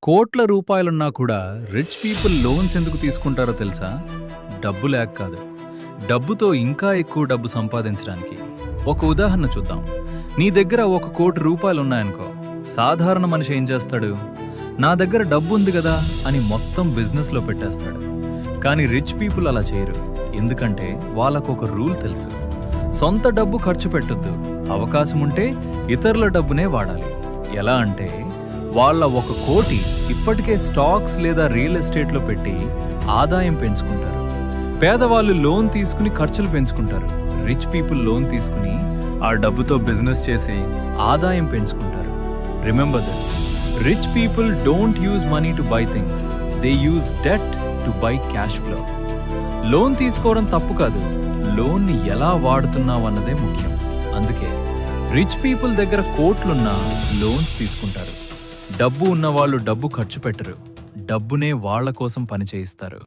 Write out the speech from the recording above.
కోట్ల రూపాయలున్నా కూడా rich people loans ఎందుకు తీసుకుంటారో తెలుసా? డబ్బు లేక కాదు. డబ్బుతో ఇంకా ఎక్కువ డబ్బు సంపాదించడానికి. ఒక ఉదాహరణ చూద్దాం. నీ దగ్గర 1,00,00,000 రూపాయలున్నాయనుకో. సాధారణ మనిషి ఏం చేస్తాడు? నా దగ్గర డబ్బు ఉంది కదా అని మొత్తం బిజినెస్లో పెట్టేస్తాడు. కానీ రిచ్ పీపుల్ అలా చేయరు. ఎందుకంటే వాళ్ళకొక రూల్ తెలుసు. సొంత డబ్బు ఖర్చు పెట్టొద్దు. అవకాశం ఉంటే ఇతరుల డబ్బునే వాడాలి. ఎలా అంటే వాళ్ళ 1,00,00,000 ఇప్పటికే స్టాక్స్ లేదా రియల్ ఎస్టేట్లో పెట్టి ఆదాయం పెంచుకుంటారు. పేదవాళ్ళు లోన్ తీసుకుని ఖర్చులు పెంచుకుంటారు. రిచ్ పీపుల్ లోన్ తీసుకుని ఆ డబ్బుతో బిజినెస్ చేసి ఆదాయం పెంచుకుంటారు. Remember this, rich people don't use money to buy things, they use debt to buy cash flow. Loan తీసుకోవడం తప్పు కాదు, లోన్ని ఎలా వాడుతున్నావు అన్నదే ముఖ్యం. అందుకే రిచ్ పీపుల్ దగ్గర కోట్లున్నా లోన్స్ తీసుకుంటారు. డబ్బు ఉన్నవాళ్ళు డబ్బు ఖర్చు పెట్టరు. డబ్బునే వాళ్ళ కోసం పని చేయిస్తారు.